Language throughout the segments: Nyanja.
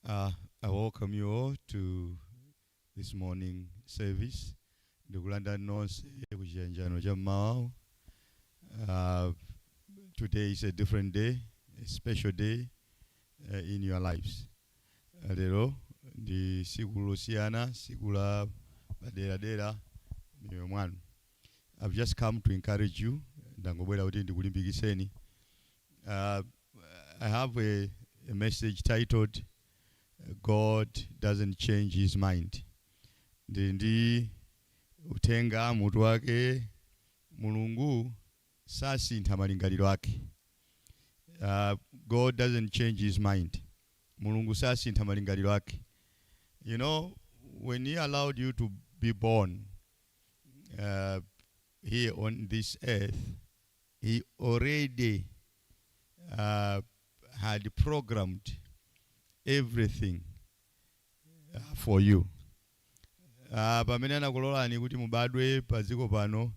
Uh, I welcome you all to this morning service. Ndikulanda nonse kuchiyanjano cha mmawa. Uh, Today is a different day, a special day in your lives. Lero ndi siku losiyana, siku la padera miyoyo mwanu. I've just come to encourage you. Ndangobwera kuti ndikulimbikitseni. I have a message titled God doesn't change his mind. Ndi utenga mutu wake Mulungu sasintha malingaliro ake. God doesn't change his mind. Mulungu sasintha malingaliro ake. You know, when he allowed you to be born here on this earth, he already had programmed everything for you. Pamene anakulolani kuti mubadwe padziko pano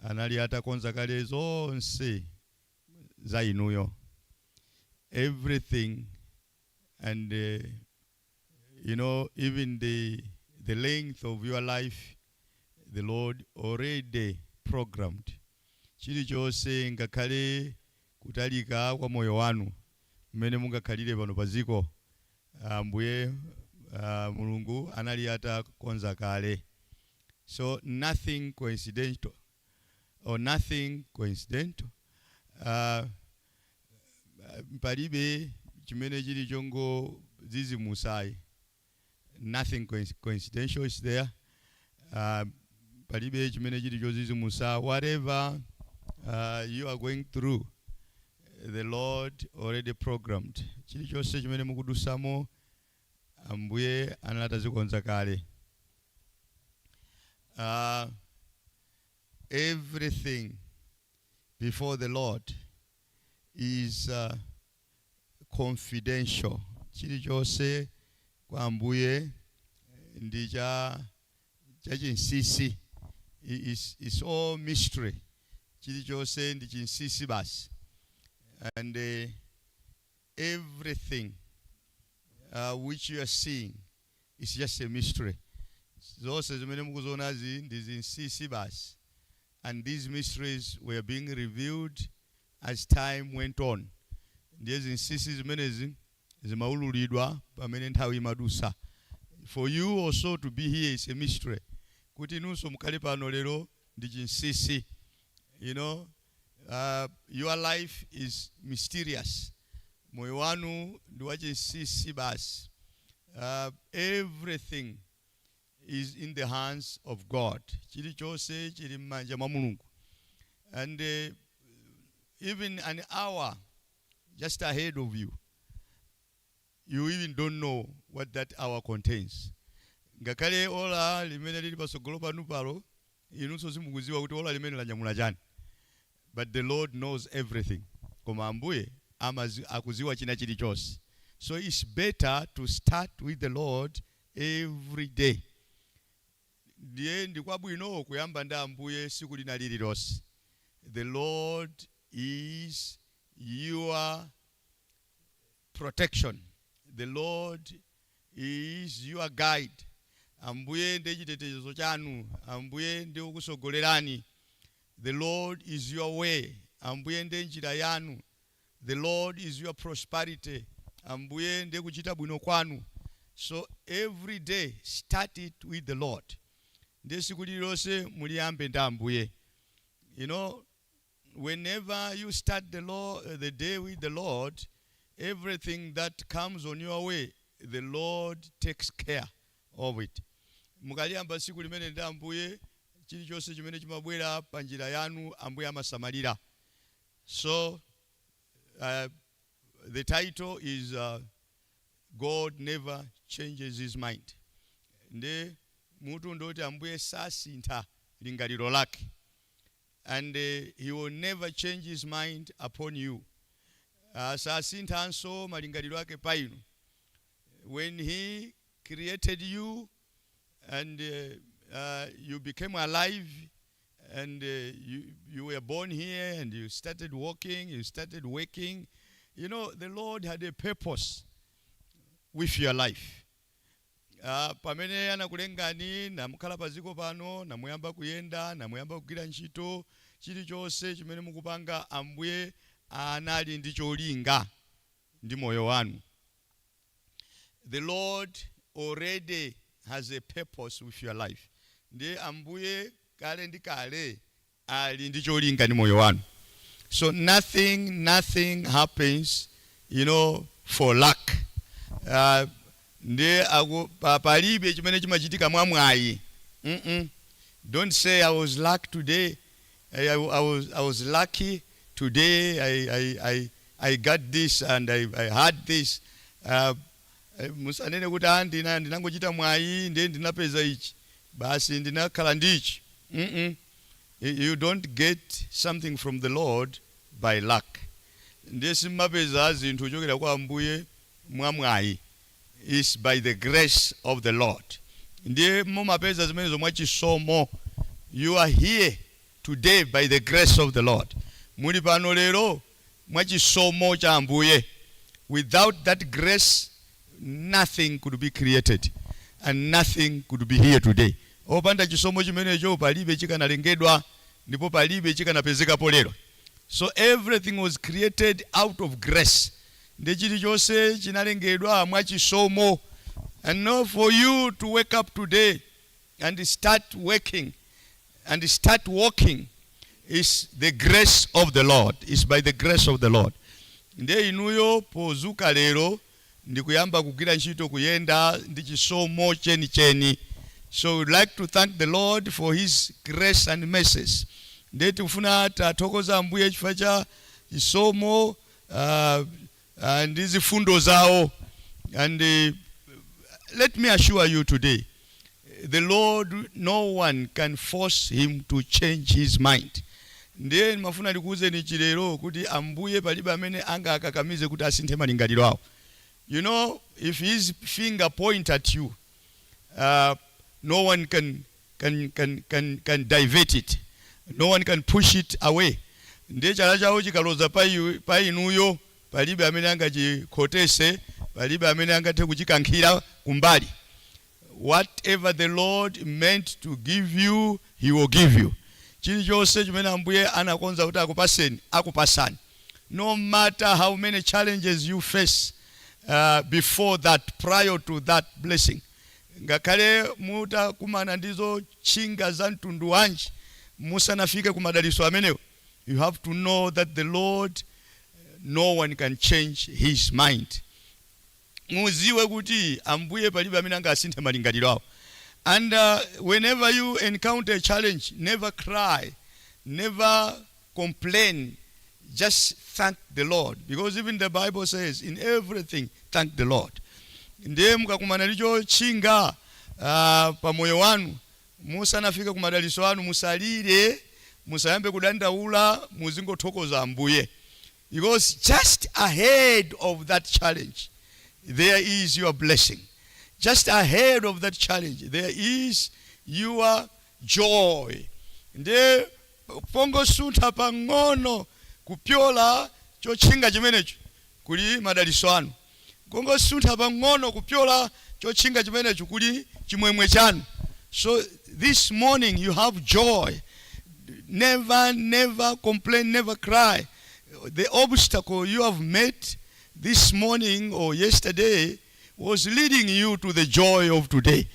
anali atakonza kale zonse za inuyo. Everything, and you know, even the length of your life, the Lord already programmed. Chilichonse ngakhale kutalika kwa moyo wanu mmene mungakhalire pano padziko, Ambuye Mulungu anali atakonza kale. So nothing coincidental. Palibe chimene chili chongo zizimusai. Nothing coincidental is there. Palibe chimene chili chozizimusa. Whatever you are going through, the Lord already programmed. Chilichonse chimene mukudusamo Ambuye anatazikonza kale. Everything before the Lord is confidential. Chilichonse kwa Ambuye ndi chachinsisi. It's all mystery. Chilichonse ndi chinsisi basi. And everything which you are seeing is just a mystery. Zose zimene mukuzonazi ndi zinsisi basi. And these mysteries were being revealed as time went on. Ndiye zinsisi zimenezi zimaululidwa pamene nthawi imadusa. For you also to be here is a mystery. Kuti nunso mukali pano lero ndi chinsisi. You know, your life is mysterious. Moyo wanu ndi wachinsisi basi. Everything is in the hands of God. Chilichonse chili m'manja mwa Mulungu. And even an hour just ahead of you, you even don't know what that hour contains. Ngakhale ola limene lili pasogolo panu palo, inunso simukuziwa kuti ola limene lanyamula chani. But the Lord knows everything. Koma Ambuye akuziwa china chilichonse. So it's better to start with the Lord every day. Ndiye ndikwabwino kuyamba ndi Ambuye siku lina lililonse. The Lord is your protection. The Lord is your guide. Ambuye ndi chitetezo chanu. Ambuye ndi ukusogolerani. The Lord is your way. Ambuye ndi njira yanu. The Lord is your prosperity. Ambuye ndi kuchita bwino kwanu. So every day start it with the Lord. Ndi siku lililonse muliyambe ndi Ambuye. You know, whenever you start the day with the Lord, everything that comes on your way, the Lord takes care of it. Mukaliyamba siku limene ndi Ambuye, chilichonse chimene chimabwera pa njira yanu Ambuye amasamalira. So the title is God never changes his mind. Ndi mutu ndoti Ambuye sasintha lingaliro lake. And he will never change his mind upon you. Sasinthanso malingaliro ake pa inu. When he created you and you became alive and you were born here and you started walking, you started waking, you know, the Lord had a purpose. with your life. Pamene anakulengani namukhala paziko pano namuyamba kuyenda namuyamba kugwira ntchito chilichonse chimene mukupanga Ambuye anali ndi cholinga ndi moyo wanu. The Lord already has a purpose with your life. Ndiye Ambuye kale ndi kale ali ndi cholinga ndi moyo wanu. So nothing happens, for luck. Ndiye palibe chimene chimachitika mwamwayi. Don't say I was lucky today. I was lucky today. I got this and I had this. Musanene kuti ndinangochita mwayi ndiye ndinapeza ichi. Basi ndinakhala ndichi. You don't get something from the Lord by luck. Ndiye simapeza zinthu kuchokera kwa Ambuye mwamwayi. Is by the grace of the Lord. Ndiye mumapeza zimene zomwe chisomo. You are here today by the grace of the Lord. Muli pano lero mwa chisomo cha Ambuye. Without that grace, nothing could be created and nothing could be here today. Opanda chisomo chimenecho palibe chikanalengedwa ndipo palibe chikanapezekapo lero. So everything was created out of grace. Ndiye chilichonse chinalengedwa mwa chisomo. And now for you to wake up today and start working and start walking is the grace of the Lord. It's by the grace of the Lord. Ndiye inuyo pozuka lero ndikuyamba kugwira ntchito kuyenda ndi chisomo cheni. So we'd like to thank the Lord for his grace and mercies. Ndiye tikufuna tathokoza Ambuye chifukwa cha chisomo and zifundo zawo. And let me assure you today, the Lord, no one can force him to change his mind. Ndiye mafuna ndikuuze ni chilero kuti Ambuye palibe amene angakakamize kuti asinthe malingaliro awo. If his finger point at you, no one can divert it. No one can push it away. Ndiye chala chawo chikaloza pa inuyo palibe amene angachikhotese, palibe amene angathe kuchikankhira kumbali. Whatever the Lord meant to give you, he will give you. Chilichonse chimene Ambuye anakonza kuti akupasani. No matter how many challenges you face before that, prior to that blessing. Ngakhale mutakumana ndizo chinga za mtundu wanji musanafike kumadaliso amenewo. You have to know that the Lord, no one can change his mind. Muziwe kuti Ambuye palibe amene angasinthe malingaliro awo. And whenever you encounter a challenge, never cry, never complain, just thank the Lord. Because even the Bible says, in everything, thank the Lord. Ndiye mukakumana licho chinga pa moyo wanu, musanafika kumadaliso anu, musalire, musayambe kudandaula, muzingothokoza Ambuye. Because just ahead of that challenge, there is your blessing. Just ahead of that challenge, there is your joy. Ndiye pongo suntha pang'ono kupyola chochinga chimenecho kuli madaliso anu. Pongo suntha pang'ono kupyola chochinga chimenecho kuli chimwemwe chanu. So this morning you have joy. Never complain, never cry. The obstacle you have met this morning or yesterday was leading you to the joy of today.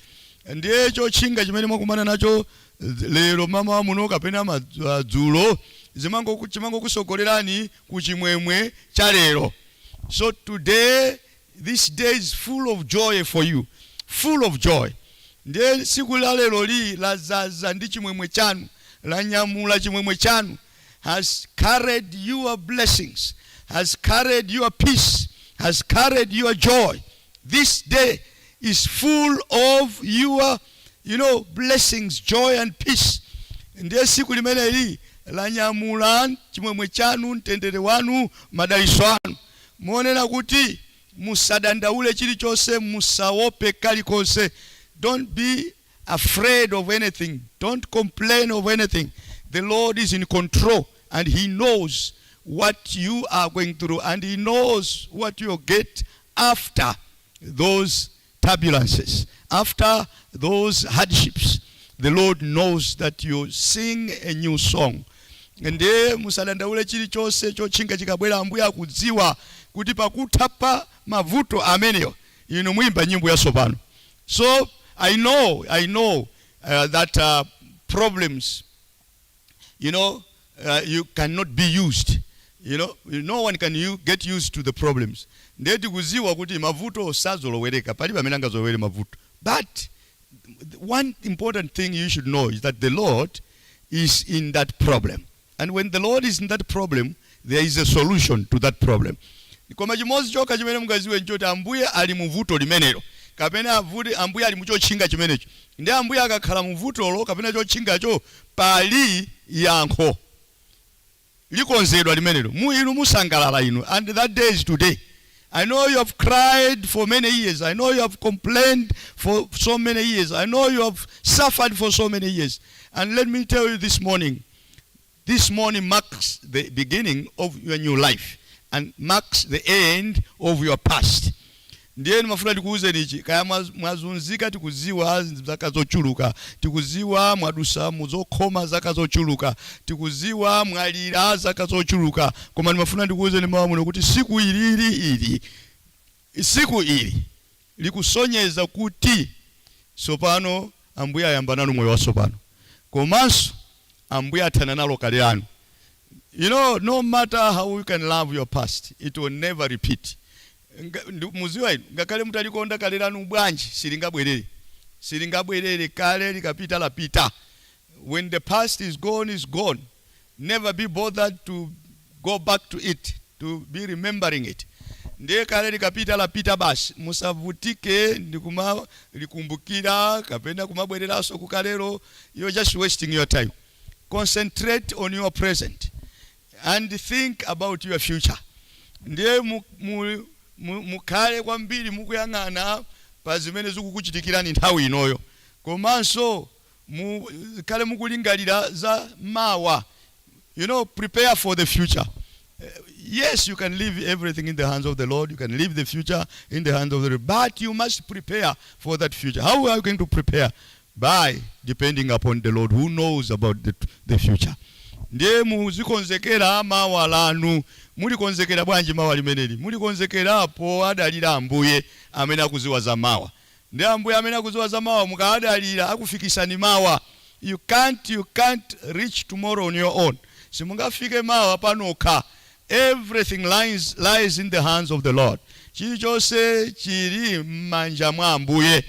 And echo chinga chimene mwakumana nacho lero mama muno kapena madzulo chimango kusogolerani ku chimwemwe cha lero. So today, this day is full of joy for you. Full of joy. Ndiye siku la lero li lazaza ndi chimwemwe chanu, la nyamula chimwemwe chanu, has carried your blessings, has carried your peace, has carried your joy. This day is full of your, blessings, joy and peace. Ndiye siku limene li la nyamula chimwemwe chanu, mtendere wanu, madaliso anu. Muonena kuti musadandaule chilichonse, musaope kalikonse. Don't be afraid of anything. Don't complain of anything. The Lord is in control and he knows what you are going through and he knows what you'll get after those turbulences, after those hardships, the Lord knows that you sing a new song. Ndiye musadandaule chilichonse chotchinga chikabwera, Ambuye akudziwa kuti pakutapa mavuto ameneyo inu muimba nyimbo yatsopano. So I know that problems, you cannot be used. No one can get used to the problems. Ndiye tikuziwa kuti mavuto sazolowereka, palibe amene angazolowere mavuto. But one important thing you should know is that the Lord is in that problem. And when the Lord is in that problem, there is a solution to that problem. Koma chimodzi chokha chimene mungaziwe nchoti Ambuye ali muvuto limenelo, kapena Ambuye ali muchotchinga chimenecho. Ndi Ambuye akakhala muvutolo kapena chotchingacho, pali yankho likonzedwa limenelo. Inu musangalala inu, and that day is today. I know you have cried for many years. I know you have complained for so many years. I know you have suffered for so many years. And let me tell you this morning marks the beginning of your new life and marks the end of your past. Ndiye mafuna tikuuze nichi, kaya mwazunzika tikuziwa zaka zochuluka, tikuziwa mwadusa muzokhoma zaka zochuluka, tikuziwa mwalira zaka zochuluka, koma mafuna tikuuze ni mawa muno kuti siku ili likusonyeza kuti sopano Ambuye ayamba nanu moyo wa sopano, komanso Ambuye athana nalo kale lanu. No matter how you can love your past, it will never repeat. Muziwa inu, ngakale mutalikonda kale lanu bwanji, silingabwerere kale likapita lapita. When the past is gone. Never be bothered to go back to it, to be remembering it. Ndiye kale likapita lapita basi, musavutike ndikuma likumbukira kapena kumabwereraso kukalero. You're just wasting your time. Concentrate on your present and think about your future. Ndiye mukale kwambiri mukuyang'ana pa zimene zikukuchitikirani nthawi inoyo, komanso kale mukulingalira za mawa. Prepare for the future. Yes, you can leave everything in the hands of the Lord. You can leave the future in the hands of the Lord. But you must prepare for that future. How are you going to prepare? By depending upon the Lord who knows about the future. Ndiye muzikonzekera mawa lanu. Mulikonzekera bwanji mawa limeneli? Mulikonzekerapo adalira Ambuye amene akuziwa za mawa. Ndiye Ambuye amene akuziwa za mawa mukadalira akufikisani mawa. You can't reach tomorrow on your own. Simungafike mawa panokha. Everything lies in the hands of the Lord. Chilichonse chili m'manja mwa Ambuye.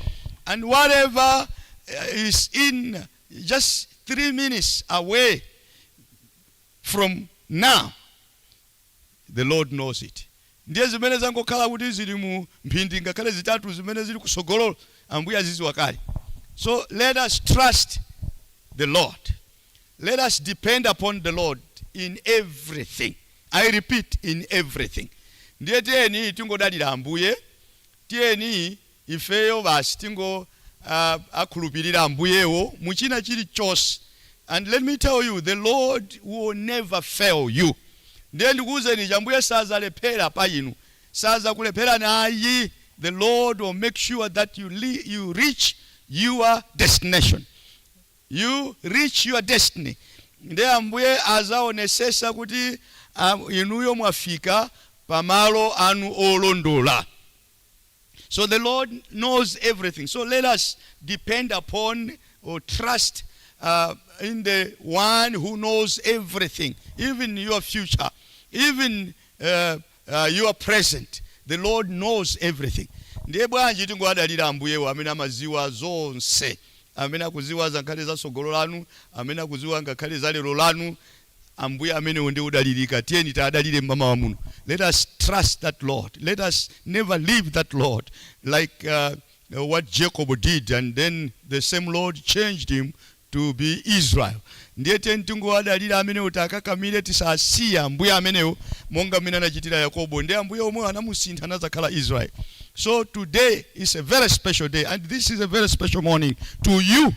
And whatever is in just 3 minutes away from now, the Lord knows it. Ndiye zimene zangokhala kuti zili mu mphindi ngakhale zitatu zimene zili kusogololo, Ambuye aziziwa kale. So let us trust the Lord. Let us depend upon the Lord in everything. I repeat, in everything. Ndiye tiyeni tingodalira Ambuye, tiyeni ifeyo basi tingo akhulupirira Ambuyewo muchina chilichonse. And let me tell you, the Lord will never fail you. Ndiye ndikuuzeni Ambuye sazalephera pa inu, sazakulephera nayi. The Lord will make sure that you reach your destination. You reach your destiny. Ndiye Ambuye azaonesesa kuti inuyo mwafika pamalo anu olondola. So the Lord knows everything. So let us depend upon or trust in the one who knows everything, even your future, even your present. The Lord knows everything. Ndiye bwanji tingodalira Ambuyewo amene amaziwa zonse, amene akuziwa zankhale za sogolo lanu, amene akuziwa ngakhale za lero lanu. Ambuye amene ndi udalirika, tiyeni tadalire mama wa muno. Let us trust that Lord. Let us never leave that Lord, like what Jacob did, and then the same Lord changed him to be Israel. Ndiye tiyeni tingodalira amene utakakamire tisasiya Ambuye amenewo monga mina nachitira Yakobo. Ndiye Ambuye omwe anamusintha nazakhala Israel. So today is a very special day, and this is a very special morning to you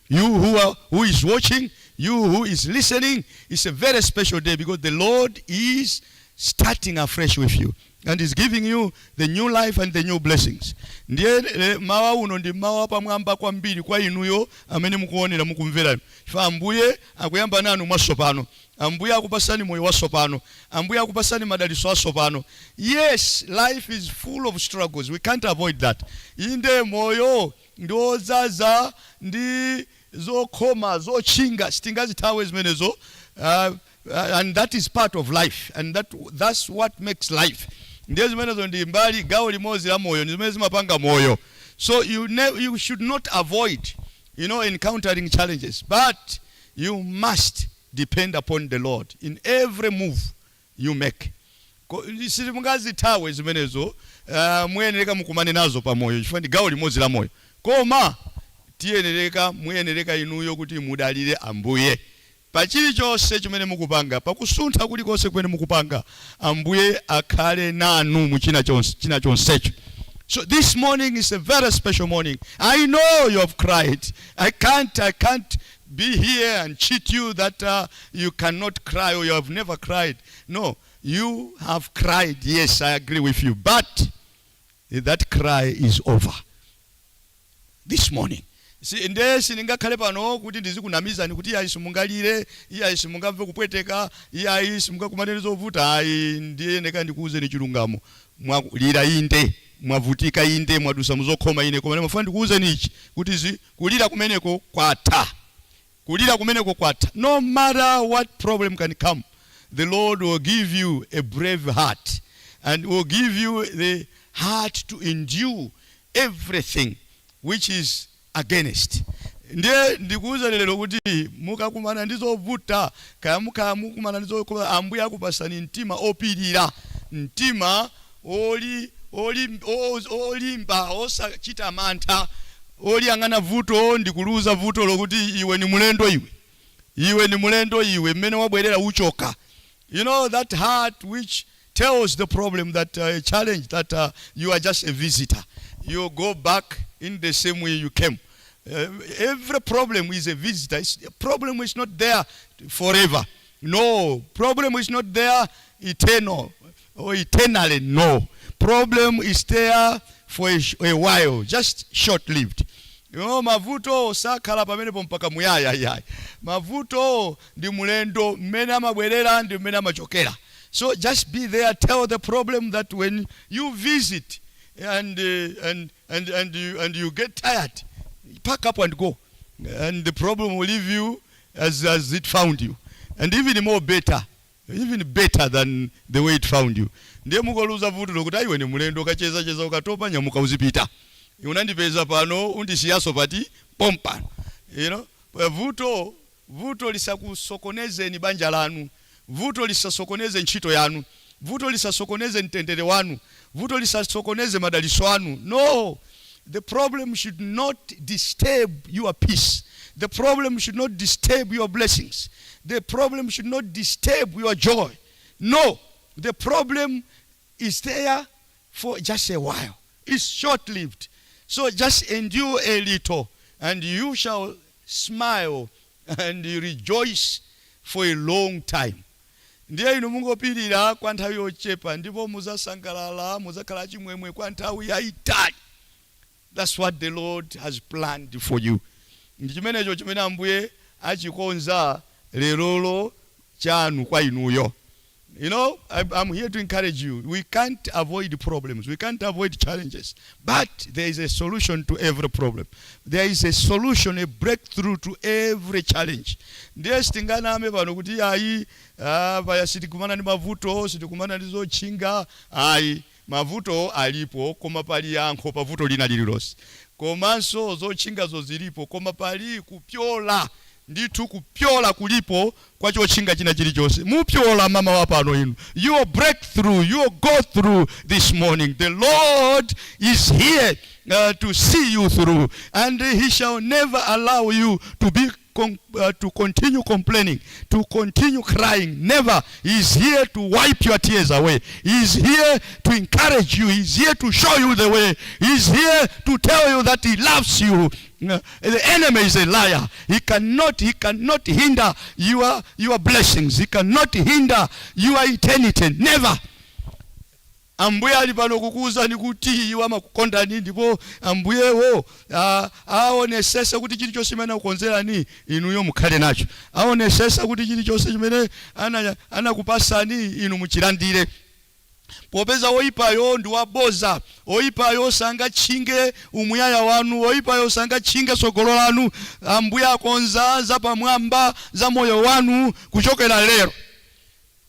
who is watching, you who is listening. It's a very special day because the Lord is starting afresh with you. and is giving you the new life and the new blessings. Ndiye mawa uno ndi mawa pamwamba kwambiri kwa inuyo amene mukuonera mukumvera. Chifukwa Ambuye akuyamba nanu mwasopano. Ambuye akupasani moyo wasopano. Ambuye akupasani madalitso asopano. Yes, life is full of struggles. We can't avoid that. Inde moyo ndozaza ndi zokhoma zochinga sitingazithawe zimenezo, and that is part of life, and that's what makes life. Ndiye zimenezo ndi mbali gawo limodzi la moyo, ndi zimene zimapanga moyo. So you should not avoid, encountering challenges, but you must depend upon the Lord in every move you make. Sitimungazithawe zimenezo muyenereka mukumane nazo pa moyo, chifukwa ndi gawo limodzi la moyo. Koma muyenereka inuyo kuti mudalire Ambuye pa chilichonse chimene mukupanga, pakusuntha kulikonse kumene mukupanga, Ambuye akhale nanu mu china chonsecho. So this morning is a very special morning. I know you have cried. I can't be here and cheat you that you cannot cry or you have never cried. No, you have cried. Yes, I agree with you. But that cry is over this morning. Nde siningakhale pano kuti ndizikunamizani kuti iyayi simungalire, iyayi simungamve kupweteka, iyayi simungakumanene zovuta. Ayi, ndiye neka ndikuuzeni chilungamo. Mwalira inde, mwavutika inde, mwadusa muzokhoma ine, koma mafuna ndikuuzeni ichi kuti kulira kumeneko kwatha. Kulira kumeneko kwatha. No matter what problem can come, the Lord will give you a brave heart and will give you the heart to endure everything which is against. Ndiye ndikuuza lero kuti mukakumana ndizovuta, kaya mukumana ndizokhoma, Ambuye akupasani mtima opirira, mtima olimba, osachita mantha, oliyang'ana vuto ndikuluza vuto lokuti iwe ni mulendo iwe mmene wabwerera uchoka. That heart which tells the problem that a challenge that you are just a visitor. You go back in the same way you came. Every problem is a visitor. A problem is not there forever. No, problem is not there eternal or eternally. No, problem is there for a while, just short-lived. Mavuto sakhala pamenepo mpaka muyaya. Mavuto ndi mulendo, mmene amabwerera ndi mmene amachokera. So just be there, tell the problem that when you visit and you get tired, pack up and go, and the problem will leave you as it found you, and even better than the way it found you. Ndiye mukoluza vuto lokuti iwe ni mulendo, ukacheza ukatopa nyamuka uzipita. Unandipeza pano undisiyaso pati pompa. Vuto lisakusokoneze ni banja lanu, vuto lisasokoneze ntchito yanu, vuto lisasokoneze mtendere wanu, vuto lisasokoneze madalitso anu. No, the problem should not disturb your peace. The problem should not disturb your blessings. The problem should not disturb your joy. No, the problem is there for just a while. It's short-lived. So just endure a little, and you shall smile and rejoice for a long time. Ndiye inu mungopirira kwa nthawi yochepa, ndipo muzasangalala, muzakhala chimwemwe kwa nthawi yayitali. That's what the Lord has planned for you. Ndi chimenecho chimene Ambuye achikonza lerolo chanu kwa inuyo. I'm here to encourage you. We can't avoid problems. We can't avoid challenges. But there is a solution to every problem. There is a solution, a breakthrough to every challenge. Ndiye sitingana ame pano kuti ayi paya sitikumana ndi mavuto, sitikumana ndi zochinga. Ayi, mavuto alipo, koma pali yankho pa vuto lina lililonse. Komanso zochinga zozilipo, koma pali kupyola. Nditu kupyola kulipo kwa chochinga china chilichonse. Mupyola mama wapano inu. Your breakthrough, your go through this morning. The Lord is here to see you through, and He shall never allow you to continue complaining, to continue crying. Never. He is here to wipe your tears away. He is here to encourage you. He is here to show you the way. He is here to tell you that He loves you. The enemy is a liar. He cannot hinder your blessings. He cannot hinder your eternity. Never. ambuye ali pano kukuwuzani kuti iwo amakukondani ndipo ambuyewo aonesesa kuti chilichonse chimene akukonzerani inuyo mukhale nacho, aonesesa kuti chilichonse chimene anakupasani inu muchilandire. Popeza oyipayo ndi waboza, oyipayo sangatchinge umuyaya wanu, oyipayo sangatchinge tsogolo lanu. Ambuye akonza za pamwamba za moyo wanu kuchokera lero.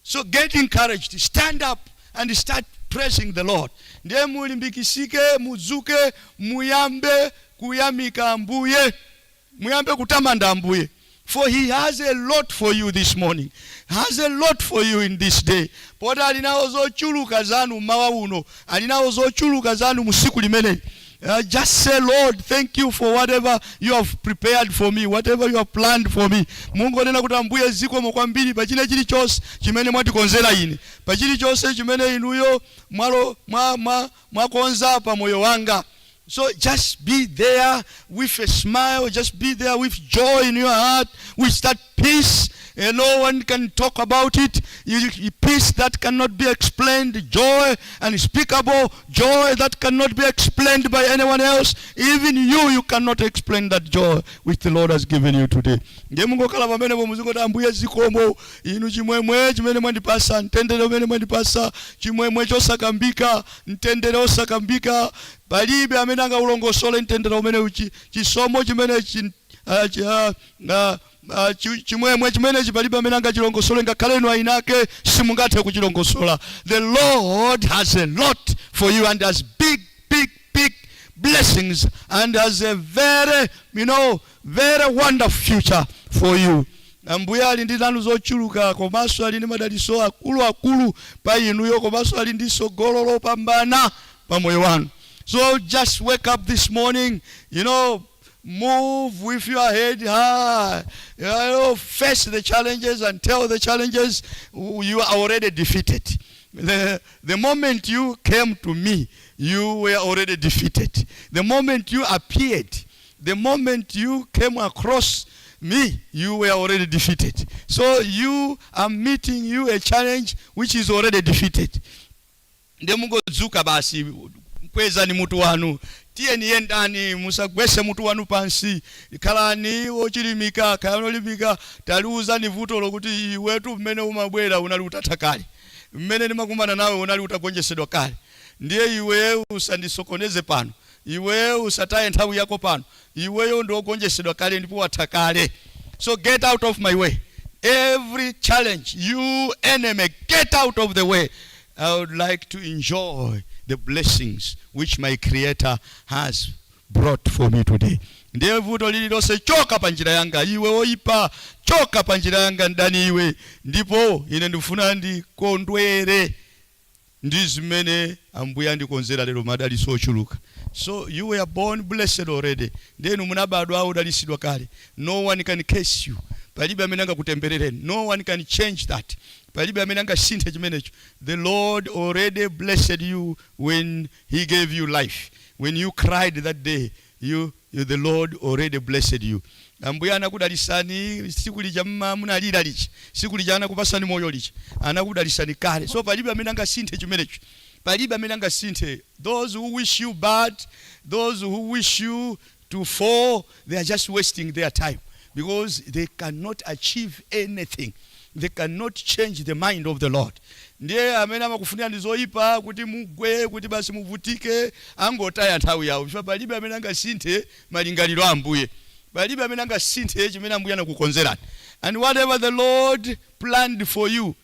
So get encouraged, stand up and start praising the Lord. Ndiye mulimbikisike, mudzuke, muyambe kuyamika ambuye, muyambe kutamanda ambuye. For he has a lot for you this morning. Has a lot for you in this day. Pota alinawo zochuluka zanu mawa uno, alinawo zochuluka zanu musiku limene. Just say, Lord, thank you for whatever you have prepared for me, whatever you have planned for me. Mungu nena kuti ambuye zikomo kwambiri pa chilichonse chimene mwatikonzera ine, pa chilichonse chimene inuyo mwakonza pa moyo wanga. So just be there with a smile, just be there with joy in your heart, with that peace. No one can talk about it. Peace that cannot be explained, joy, unspeakable joy that cannot be explained by anyone else. Even you cannot explain that joy which the Lord has given you today. Ndiye Mungu kala pamene pomuziko ambuye zikomo inu chimwemwe chimene mwandipasa, mtendere umene mwandipasa, chimwemwe chosakambika, mtendere osakambika. Palibe amene angaulongosole mtendere umene chisomo chimene chimwemwe chimene chipalibe amene angachilongosole ngakhale inu ainake simungathe kuchilongosola. The Lord has a lot for you and has big blessings and has a very wonderful future for you. Ambuye ali ndi nanu zochuluka, komanso ali ndi madalitso akulu pa inuyo, komanso ali ndi tsogolo lopambana pa moyo wanu. So just wake up this morning, move with your head high, face the challenges and tell the challenges you are already defeated. The moment you came to me, you were already defeated. The moment you appeared, the moment you came across me, you were already defeated. So you are meeting a challenge which is already defeated. Ndemungodzuka basi, kweza ni mutu wanu, tiyeni yendani, musagwese mutu wanu pansi, khalani ochilimika, khalani olimika, taluza ni vuto lokuti wetu mmene umabwera unali utathakali, mmene ndimakumana nawe unali utagonjesedwa kale. Ndiye iwe usandisokoneze pano, iwe usataye nthawi yako pano, iweyo ndi ogonjesedwa kale ndipo wathakale. So get out of my way. Every challenge, you enemy, get out of the way. I would like to enjoy the blessings which my Creator has brought for me today. Ndiye vuto lililose choka pa njira yanga, iwe oyipa choka pa njira yanga ndani iwe, ndipo ine ndifuna ndikondwere ndi zimene ambuye andikonzera lero madalitso ochuluka. So you were born blessed already. Ndiye munabadwa udalisidwa kale. No one can curse you. Palibe amene angakutemberereni. No one can change that. Palibe amene angasinthe chimenecho. The Lord already blessed you when he gave you life. When you cried that day, the Lord already blessed you. Ambuye anakudalisani siku lija munalira lichi, siku lija anakupasani moyo lichi, anakudalisani kale. So palibe amene angasinthe chimenecho. Palibe amene angasinthe. Those who wish you bad, those who wish you to fall, they are just wasting their time, because they cannot achieve anything. They cannot change the mind of the Lord. Ndiye amene amakufunira ndizoyipa kuti mugwe, kuti basi muvutike, angotaya nthawi yawo. Chifukwa palibe amene angasinthe malingaliro ambuye. Palibe amene angasinthe chimene ambuye anakukonzerani. And whatever the Lord planned for you,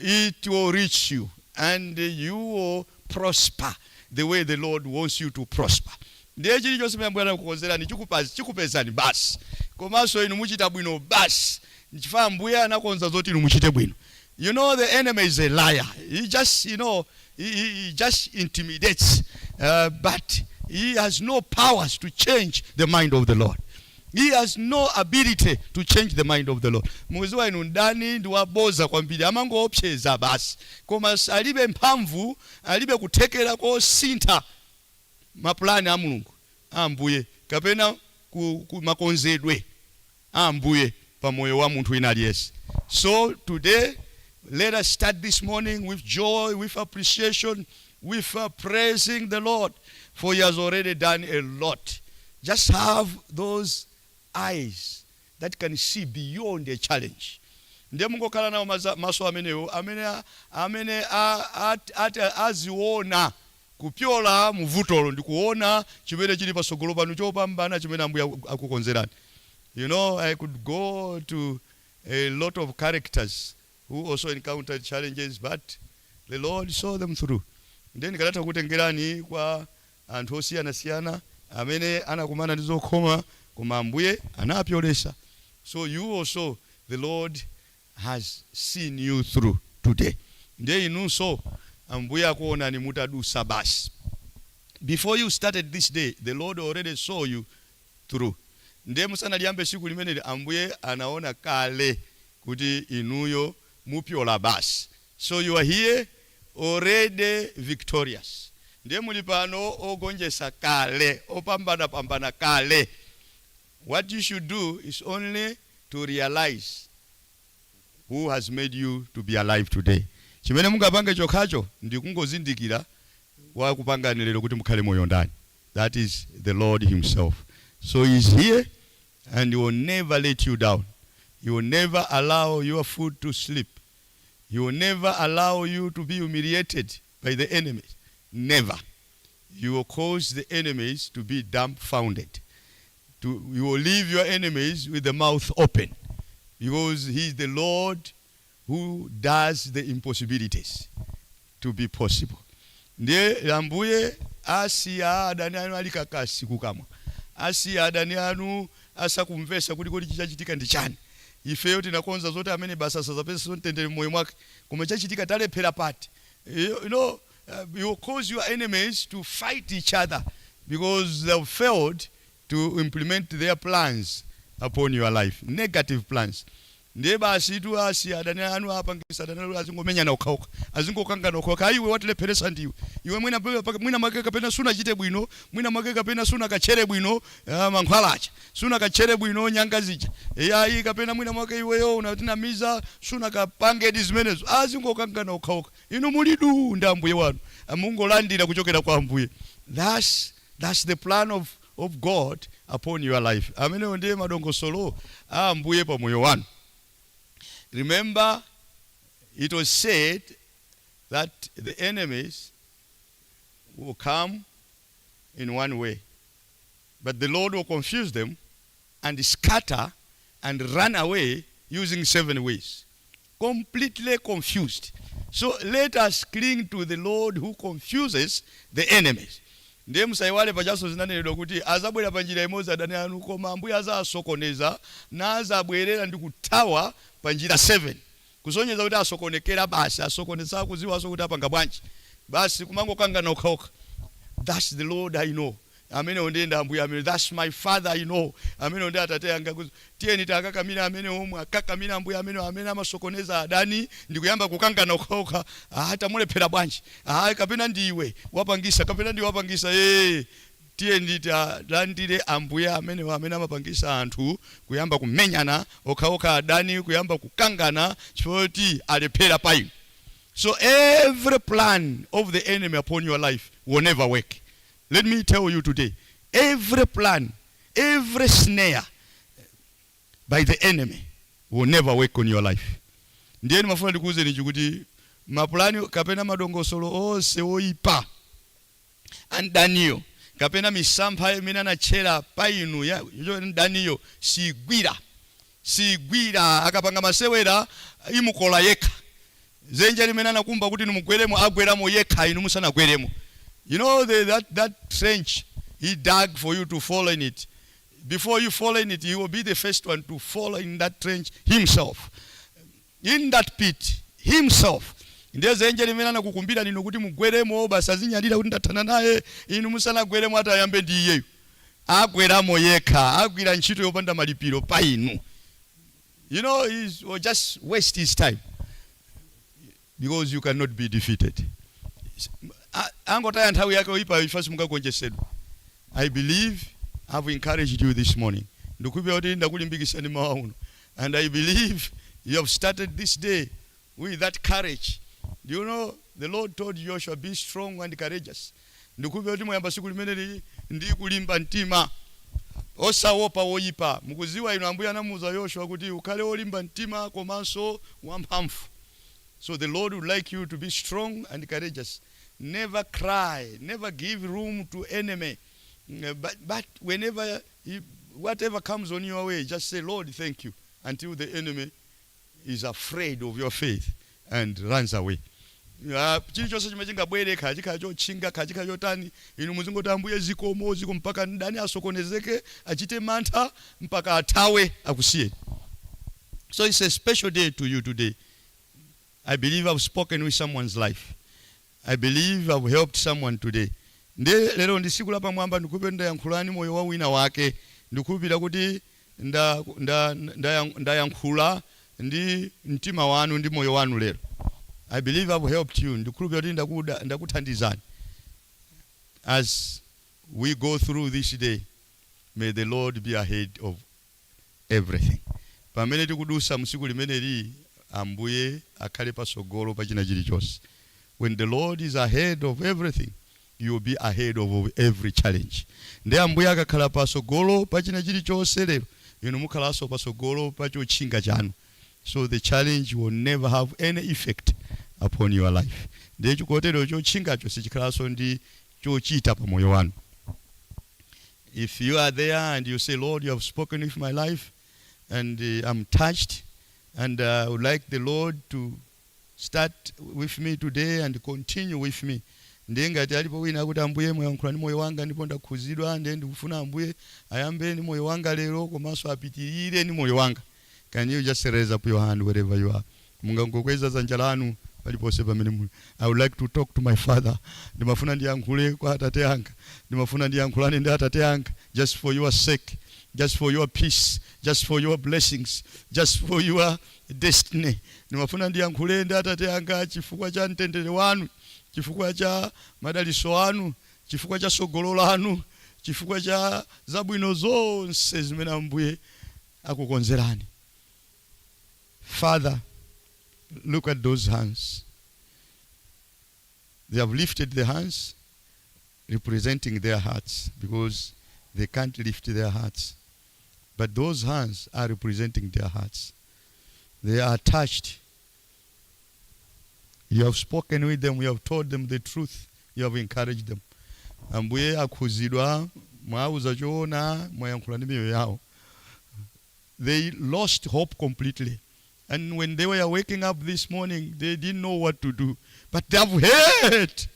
it will reach you and you will prosper the way the Lord wants you to prosper. Ndiye chilichonse chimene ambuye anakukonzerani chikupezani basi. Komanso inu muchita bwino basi. Chifukwa ambuye anakonza zoti inu muchite bwino. The enemy is a liar. He just, he just intimidates. But he has no powers to change the mind of the Lord. He has no ability to change the mind of the Lord. Muziwa inu ndani ndi waboza kwambiri, amangoopseza basi. Koma alibe mphamvu, alibe kuthekera kosintha mapulani a Mulungu ambuye, kapena makonzedwe ambuye pa moyo wa munthu ina aliyese. So today, let us start this morning with joy, with appreciation, with praising the Lord, for he has already done a lot. Just have those eyes that can see beyond a challenge. Ndiye mungokhala nawo maso amenewo amene aziona kupyola muvutolo ndikuona chimene chili pasogolo panu chopambana chimene Ambuye akukonzerani. You know, I could go to a lot of characters who also encountered challenges, but the Lord saw them through. Ndiye ndikanatha kutengerani kwa anthu osiyana-siyana amene anakumana ndi zokhoma koma Ambuye anapyolesa. So you also, the Lord has seen you through today. Ndiye inunso Ambuye akuonani mutadusa basi. Before you started this day, the Lord already saw you through. Ndiye musanaliambe siku limene Ambuye anaona kale kuti inuyo mupyola basi. So you are here already victorious. Ndiye muli pano ogonjesa kale, opambana kale. What you should do is only to realize who has made you to be alive today. Chimene mungapanga chokhacho ndikungozindikira wakupangani lero kuti mukhale moyo ndani. That is the Lord himself. So he is here and he will never let you down. He will never allow your foot to slip. He will never allow you to be humiliated by the enemies. Never. You will cause the enemies to be dumbfounded. You will leave your enemies with the mouth open, because he is the Lord who does the impossibilities to be possible. Ndiye Ambuye asiya adani anu alikakasi kukamwa. Asiya adani anu asakumvesa kuti kodi chichachitika ndi chani. Ifeyo tinakonza zote amene basa sazapesa sontendere moyo mwake koma chachitika talephera pati. You know, you cause your enemies to fight each other because they have failed to implement their plans upon your life, negative plans. Ndiye basi tu asiya adani anu apangisa adani anu azingomenyana okhaokha, azingokangana okhaokha. Iwe watilepheresa ndiwe. Iwe mwina mwake kapena suna chite bwino, mwina mwake kapena suna kachere bwino mankhwalacha, suna kachere bwino nyanga zija. Ayi kapena mwina mwake iweyo unatinamiza suna kapange zimenezo. Azingokangana okhaokha. Inu mulidu ndi Ambuye wanu. Mungolandira kuchokera kwa Ambuye. That's the plan of God upon your life. Amene ndiye madongosolo Ambuye pa moyo wanu. Remember, it was said that the enemies will come in one way, but the Lord will confuse them and scatter and run away using 7 ways. Completely confused. So let us cling to the Lord who confuses the enemies. Ndiye musaiwale pachaso zinanenedwa kuti azabwera panjira imodzi adani anu koma Ambuye azasokoneza na azabwerera ndi kuthawa panjira 7. Kusonyeza kuti asokonekera basi, asokoneza kuziwaso kuti apanga bwanji. Basi kumangokangana okhaokha. That's the Lord I know. Amene ondenda Ambuye amene. That's my Father I know. Amene onde atate anga kuti tiyeni takakamira amene omwe akakamira Ambuye amene amasokoneza adani ndikuyamba kukangana okhaokha. Hata mulephera bwanji. Kapena ndiwe wapangisa, kapena ndiwe wapangisa. Tiyeni talandire Ambuye amene amapangisa anthu kuyamba kumenyana okhaokha adani, kuyamba kukangana chifoti alephera pa inu. So every plan of the enemy upon your life will never work. Let me tell you today, every plan, every snare by the enemy will never work on your life. Ndiye mafuna ndikuuze ni kuti mapulani kapena madongosolo ose oipa andaniyo kapena misampha imene anachera pa inu ya ndaniyo sigwira akapanga masewera imukola yekha. Zenje limene anakumba kuti nimugweremo agweramo yekha inu musanagweremo. You know that trench he dug for you to fall in it. Before you fall in it, he will be the first one to fall in that trench himself. In that pit himself. Ndiye zenje limene anakukumbira ninu kuti mugweremo basi azinyalira kuti ndathana naye inu musanagweremo atayambe ndi iyeyo. Agweramo yekha, agwira ntchito yopanda malipiro pa inu. You know, he will just waste his time. Because you cannot be defeated. Angotaya nthawi yake oipa ifasi mungagonjesedwa. I believe I've encouraged you this morning. Ndikupe oti ndakulimbikisani mawa uno. And I believe you have started this day with that courage. You know, The Lord told Joshua, be strong and courageous. Ndikubira kuti muyamba siku limene ndi kulimba mtima. Osaopa woyipa. Mukuziwa ino Ambuye anamuza Joshua kuti ukhale olimba mtima komanso wamphamvu. So the Lord would like you to be strong and courageous. Never cry, never give room to enemy. But whenever, whatever comes on your way, just say, Lord, thank you, until the enemy is afraid of your faith and runs away. Chilichonse chimene chingabwereka chikachochinga kachikachotani inu muzingoti Ambuye zikomo ziko mpaka ndani asokonezeke achite mantha mpaka athawe akusiye. So it's a special day to you today. I believe I've spoken with someone's life. I believe I've helped someone today. Lero ndi siku la pamwamba ndikupe ndayankhulani moyo wa wina wake. Ndikupira kuti ndayankhula ndi mtima wanu ndi moyo wanu lero. I believe I've helped you. Ndikupira kuti ndakuthandizani. As we go through this day, may the Lord be ahead of everything. Pamene tikudusa msiku limeneli Ambuye akhale pasogolo pa china chilichonse. When the Lord is ahead of everything, you will be ahead of every challenge. Nde Ambuye akakhala pasogolo pa china chilichonse lero, inu mukhalanso pasogolo pa chochinga chanu. So the challenge will never have any effect upon your life. Nde chikotero chochingacho sichikhalanso ndi chochita pa moyo wanu. If you are there and you say, Lord, you have spoken with my life, and I'm touched, and I would like the Lord to start with me today and continue with me. Ndengati alipo wina kuti Ambuye mwayankhula ndi moyo wanga ndipo ndakhuzidwa ndi ndikufuna Ambuye ayambe ni moyo wanga lero komanso apitirire ni moyo wanga. Can you just raise up your hand wherever you are? Mungangokweza dzanja lanu paliponse pamene muli. I would like to talk to my father. Ndimafuna ndiyankhule kwa atate anga. Ndimafuna ndiyankhulane ndi atate anga just for your sake. Just for your peace, just for your blessings, just for your destiny. Nimafuna ndiyankhule ndi atate anga chifukwa cha mtendere wanu, chifukwa cha madaliso wanu, chifukwa cha sogolo lanu, chifukwa cha zabwino zonse zimene Ambuye akukonzerani. Father, look at those hands. They have lifted their hands, representing their hearts, because they can't lift their hearts. But those hands are representing their hearts. They are touched. You have spoken with them. You have told them the truth. You have encouraged them. Ambuye akhuzidwa mwauza choona mwayankhula ndi miyoyo yawo. They lost hope completely. And when they were waking up this morning, they didn't know what to do. But they have heard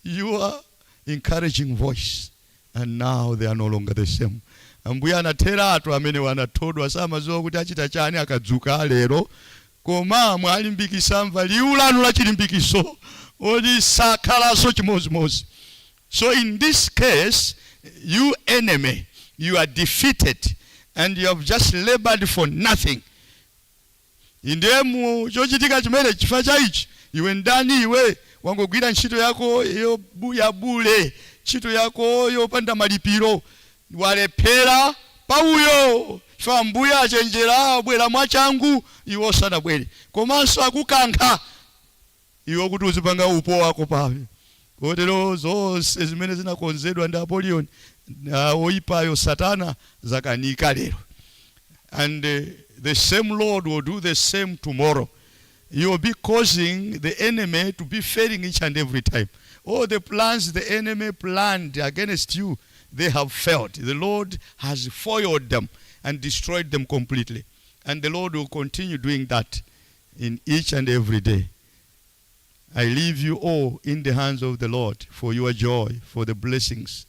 your encouraging voice. And now they are no longer the same. Ambuye anatera atu amene wanatodwa samaziwa kuti achita chani akadzuka lero koma mwalimbikisa mva liwu lanu la chilimbikiso odi sakhalaso chimozimozi. So in this case, you enemy, you are defeated and you have just labored for nothing. Indemu chochitika chimene chifa cha ichi iwe ndani iwe wangogwira ntchito yako ya bule, ntchito yako yopanda malipiro. Walephera pauyo fa Ambuye achenjera bwera mwachangu iwo osanabwere komanso akukankha iwo kuti uzipanga upo wako pawe. Kotero zonse zimene zinakonzedwa ndi Apolion oyipayo Satana zakanika lero. And the same Lord will do the same tomorrow. You will be causing the enemy to be failing each and every time. All the plans the enemy planned against you, they have failed. The Lord has foiled them and destroyed them completely. And the Lord will continue doing that in each and every day. I leave you all in the hands of the Lord for your joy, for the blessings,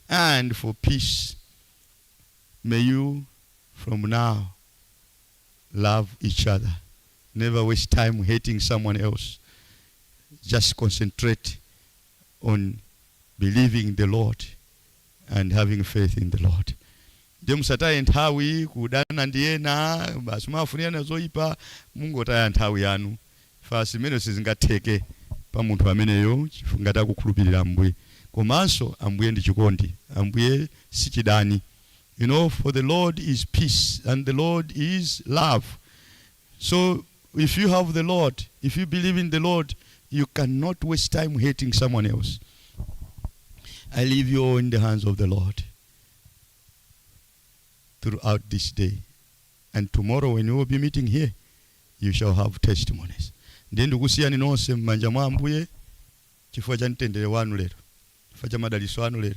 and for peace. May you, from now, love each other. Never waste time hating someone else. Just concentrate on believing the Lord and having faith in the Lord. Demusataye nthawi kudana ndiyena basi mafunira zoyipa Mungu otaya nthawi yanu. Fasi mene sizingatheke pa munthu ameneyo ngati akukhulupirira Ambuye. Komanso Ambuye ndi chikondi. Ambuye si chidani. You know, for the Lord is peace and the Lord is love. So if you have the Lord, if you believe in the Lord, You cannot waste time hating someone else. I leave you all in the hands of the Lord throughout this day. And tomorrow when you will be meeting here, you shall have testimonies. Ndi kusiya ninonse mmanja mwa Ambuye chifukwa cha mtendere wanu lero, chifukwa cha madalitso anu lero.